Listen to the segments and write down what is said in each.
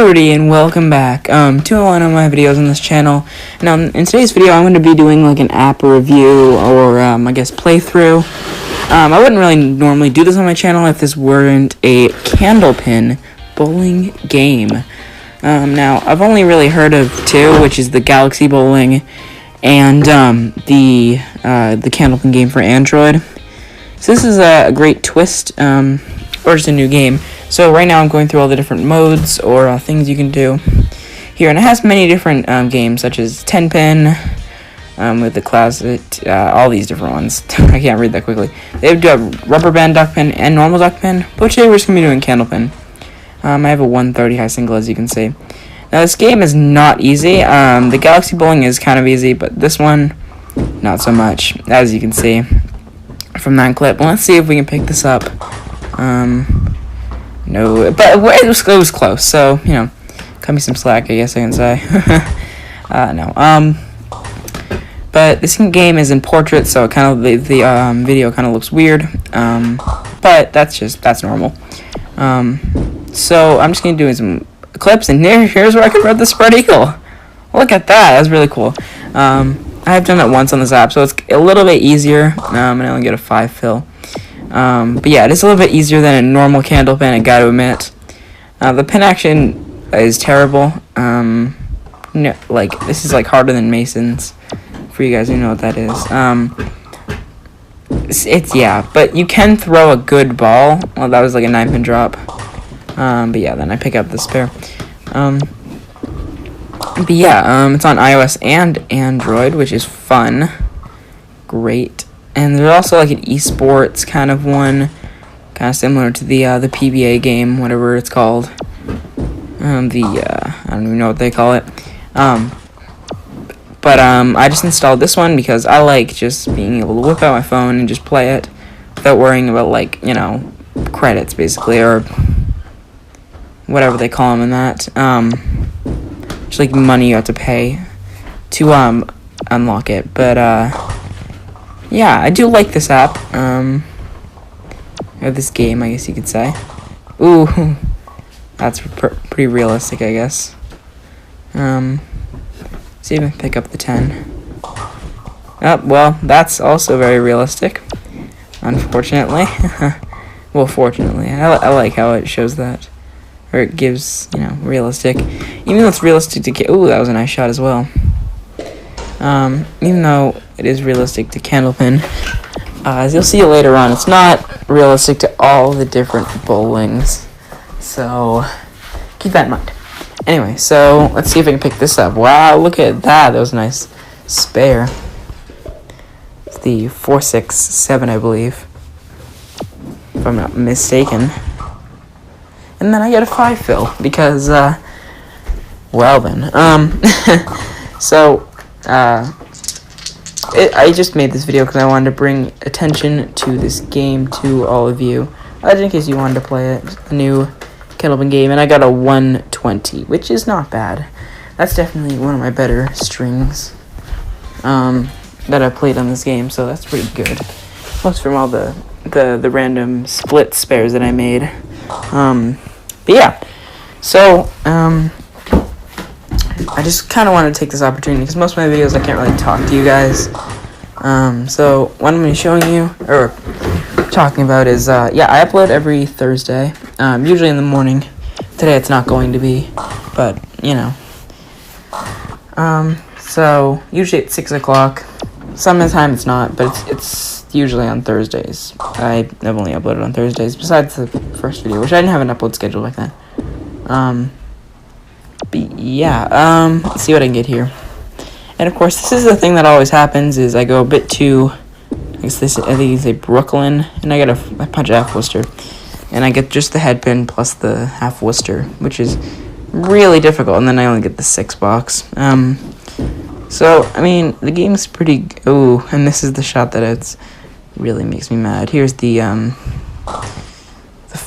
everybody, and welcome back to one of my videos on this channel. Now, in today's video, I'm going to be doing like an app review or I guess playthrough. I wouldn't really normally do this on my channel if this weren't a Candlepin bowling game. Now, I've only really heard of two, which is the Galaxy Bowling and the Candlepin game for Android. So this is a great twist, or just a new game. So right now I'm going through all the different modes or things you can do here, and it has many different games such as 10-pin with the classic, all these different ones. I can't read that quickly. They have rubber band duckpin and normal duckpin, but today we're just going to be doing Candlepin. I have a 130 high single, as you can see. Now this game is not easy. The Galaxy Bowling is kind of easy, but this one, not so much, as you can see from that clip. Well, let's see if we can pick this up. No, but it was close, so, you know, cut me some slack, I guess I can say. No, but this game is in portrait, so it kind of, the video kind of looks weird, but that's normal. So I'm just going to do some clips, and here's where I can ride the spread eagle. Look at that, that's really cool. I have done it once on this app, so it's a little bit easier, and I only get a 5 fill. But yeah, it is a little bit easier than a normal Candlepin, I gotta admit. The pin action is terrible. No, like, this is like harder than Mason's, for you guys who know what that is. Yeah, but you can throw a good ball. Well, that was like a 9-pin drop. But yeah, then I pick up the spare. But yeah, it's on iOS and Android, which is fun. Great. And there's also like an esports kind of one, kind of similar to the PBA game, whatever it's called. I don't even know what they call it. But I just installed this one because I like just being able to whip out my phone and just play it without worrying about, like, you know, credits basically, or whatever they call them in that. Just like money you have to pay to unlock it. But yeah, I do like this app, or this game, I guess you could say. Ooh, that's pretty realistic, I guess. See if I can pick up the 10. Oh, well, that's also very realistic, unfortunately. Well, fortunately, I like how it shows that, or it gives, you know, realistic. Even though it's realistic to ooh, that was a nice shot as well. Even though it is realistic to Candlepin, as you'll see later on, it's not realistic to all the different bowlings, so keep that in mind. Anyway, so let's see if I can pick this up. Wow, look at that. That was a nice spare. It's the 467, I believe, if I'm not mistaken. And then I get a 5 fill because, well then, so I just made this video because I wanted to bring attention to this game to all of you, just in case you wanted to play it, a new Candlepin game, and I got a 120, which is not bad. That's definitely one of my better strings that I played on this game, so that's pretty good. Plus from all the random split spares that I made. But yeah, so I just kind of want to take this opportunity because most of my videos I can't really talk to you guys. So what I'm going to be showing you, or talking about, is, yeah, I upload every Thursday, usually in the morning. Today it's not going to be, but, you know. So usually at 6 o'clock. Sometimes it's not, but it's usually on Thursdays. I've only uploaded on Thursdays, besides the first video, which I didn't have an upload schedule like that. But yeah, let's see what I can get here. And of course, this is the thing that always happens, is I go a bit too, I think it's a Brooklyn, and I punch a half Worcester, and I get just the head pin plus the half Worcester, which is really difficult, and then I only get the 6 box. So, I mean, the game's pretty, ooh, and this is the shot that it's really makes me mad. Here's the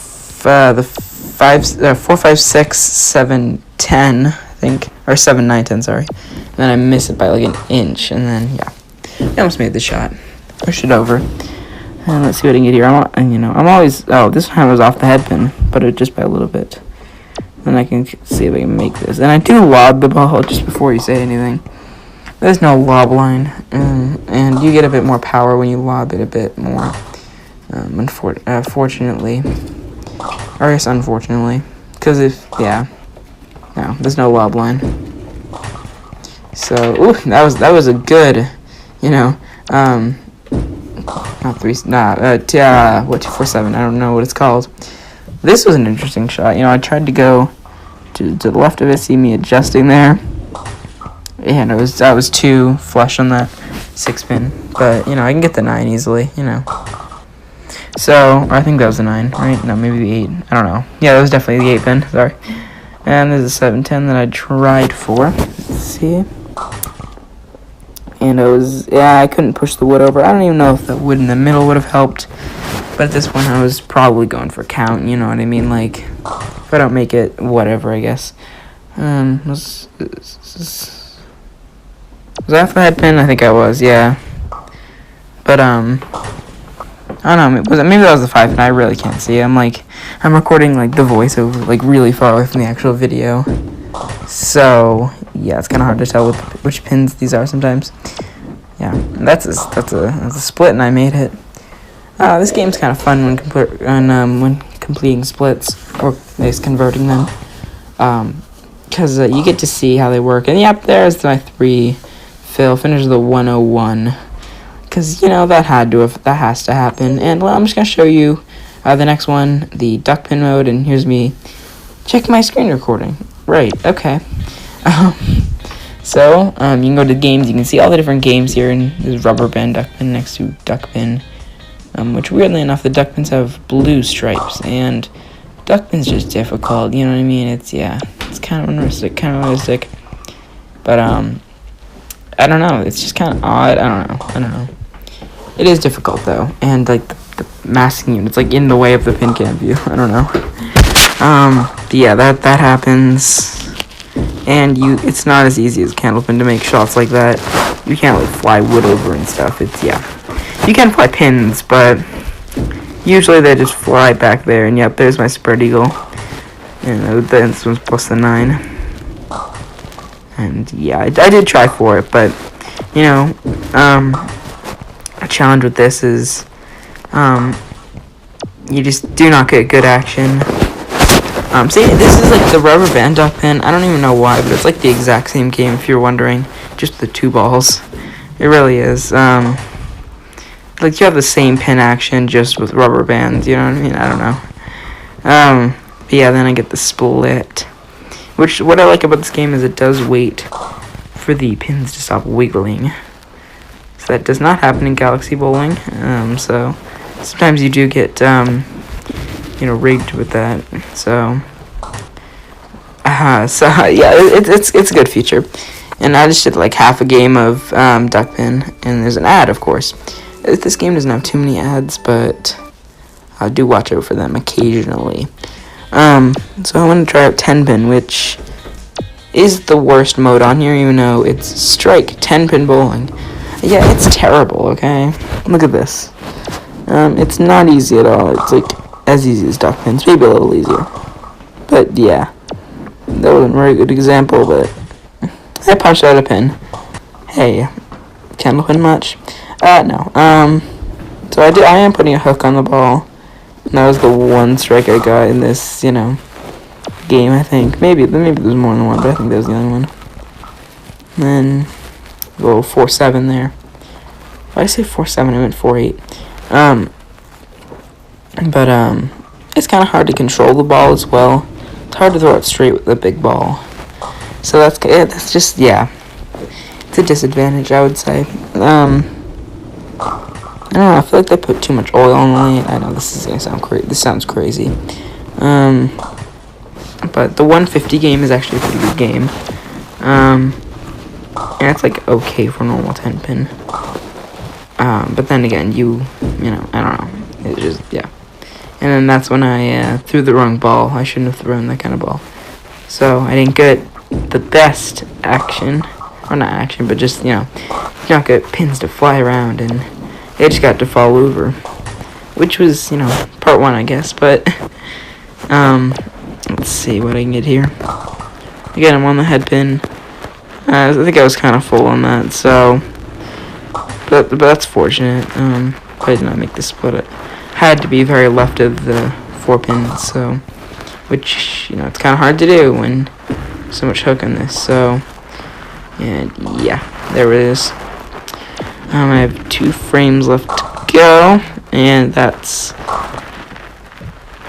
4, 5, 6, 7, 10, I think, or 7, 9, 10, sorry. And then I miss it by like an inch, and then, yeah, I almost made the shot. Push it over, and let's see what I can get here. I'm always, oh, this time was off the head pin, but it just by a little bit. And I can see if I can make this. And I do lob the ball just before you say anything. There's no lob line. And you get a bit more power when you lob it a bit more. Fortunately. Or I guess unfortunately. Because no, there's no lob line. So, ooh, that was a good, not 247, I don't know what it's called. This was an interesting shot. I tried to go to the left of it, see me adjusting there. And I was too flush on that 6-pin. But, I can get the 9 easily, So, I think that was the 9, right? No, maybe the 8. I don't know. Yeah, that was definitely the 8-pin, sorry. And there's a 7-10 that I tried for. Let's see. And I couldn't push the wood over. I don't even know if the wood in the middle would have helped. But at this point, I was probably going for count, you know what I mean? Like, if I don't make it, whatever, I guess. Was I off the head pin? I think I was, yeah. But, I don't know, maybe that was the 5 pin, I really can't see. I'm recording, the voiceover, really far away from the actual video. So, yeah, it's kind of hard to tell which pins these are sometimes. Yeah, that's a split, and I made it. This game's kind of fun when completing splits, or at least converting them. Because you get to see how they work. And yep, there's my 3 fill, finish the 101. Because, that has to happen. And, well, I'm just going to show you the next one, the Duckpin mode, and here's me. Check my screen recording. Right, okay. So, you can go to games, you can see all the different games here, and there's Rubber Band Duckpin next to Duckpin, which weirdly enough, the Duckpins have blue stripes, and Duckpin's just difficult, you know what I mean? It's kind of unrealistic, but, I don't know, it's just kind of odd, I don't know. It is difficult, though, and, the masking unit's, in the way of the pin cam view, I don't know. But yeah, that happens. And it's not as easy as Candlepin to make shots like that. You can't fly wood over and stuff. You can fly pins, but usually they just fly back there. And yep, there's my spread eagle. And this one's plus the 9. And yeah, I did try for it, but a challenge with this is you just do not get good action. See, this is the Rubber Band Duckpin. I don't even know why, but it's the exact same game if you're wondering. Just the 2 balls. It really is. You have the same pin action just with rubber bands, you know what I mean? I don't know. But yeah, then I get the split. Which, what I like about this game is it does wait for the pins to stop wiggling. So that does not happen in Galaxy Bowling. So sometimes you do get, rigged with that. So yeah, it's a good feature. And I just did half a game of Duckpin, and there's an ad, of course. This game doesn't have too many ads, but I do watch out for them occasionally. So I want to try out 10-pin, which is the worst mode on here, even though it's strike 10-pin bowling. Yeah, it's terrible, okay? Look at this. It's not easy at all. It's as easy as Duckpins, maybe a little easier. But yeah, that wasn't a very good example, but I punched out a pin. Hey, Candlepin much? No. So I am putting a hook on the ball. And that was the one strike I got in this, game, I think. Maybe there's more than one, but I think that was the only one. And then, a little 4-7 there. Why did I say 4-7? I meant 4-8. But, it's kind of hard to control the ball as well. It's hard to throw it straight with the big ball. So that's just, yeah. It's a disadvantage, I would say. I don't know, I feel like they put too much oil on the lane. I know this is gonna sound this sounds crazy. But the 150 game is actually a pretty good game. And it's okay for normal 10-pin. But then again, I don't know. It's just, yeah. And then that's when I threw the wrong ball. I shouldn't have thrown that kind of ball. So I didn't get the best action. Or not action, but just, you not get pins to fly around, and they just got to fall which was, part 1, I guess, but, let's let's see what I can get here. Again, I'm on the head pin. I think I was kind of full on that, so... But that's fortunate. I did not make this split. It had to be very left of the 4 pins, so... Which, you know, it's kind of hard to do when so much hook on this, so... And, yeah, there it is. I have 2 frames left to go, and that's...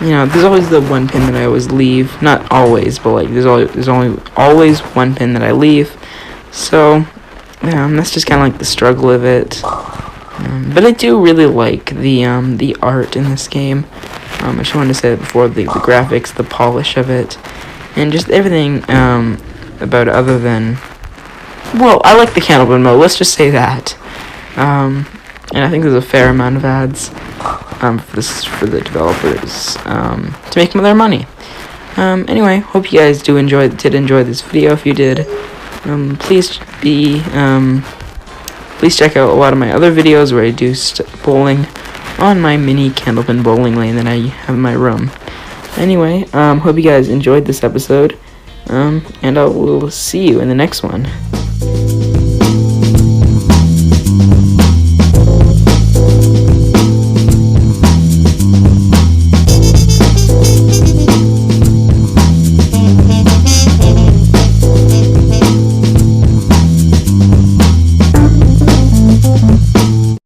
You know, there's always the 1 pin that I always leave. Not always, but like there's always 1 pin that I leave. So that's just kind of like the struggle of it. But I do really like the art in this game. I just wanted to say that before, the graphics, the polish of it, and just everything about it other than, well, I like the Candlepin mode. Let's just say that. And I think there's a fair amount of ads. For the developers to make their money. Anyway, hope you guys did enjoy this video. If you did, please check out a lot of my other videos where I do bowling on my mini Candlepin bowling lane that I have in my room. Anyway, hope you guys enjoyed this episode, and I will see you in the next one.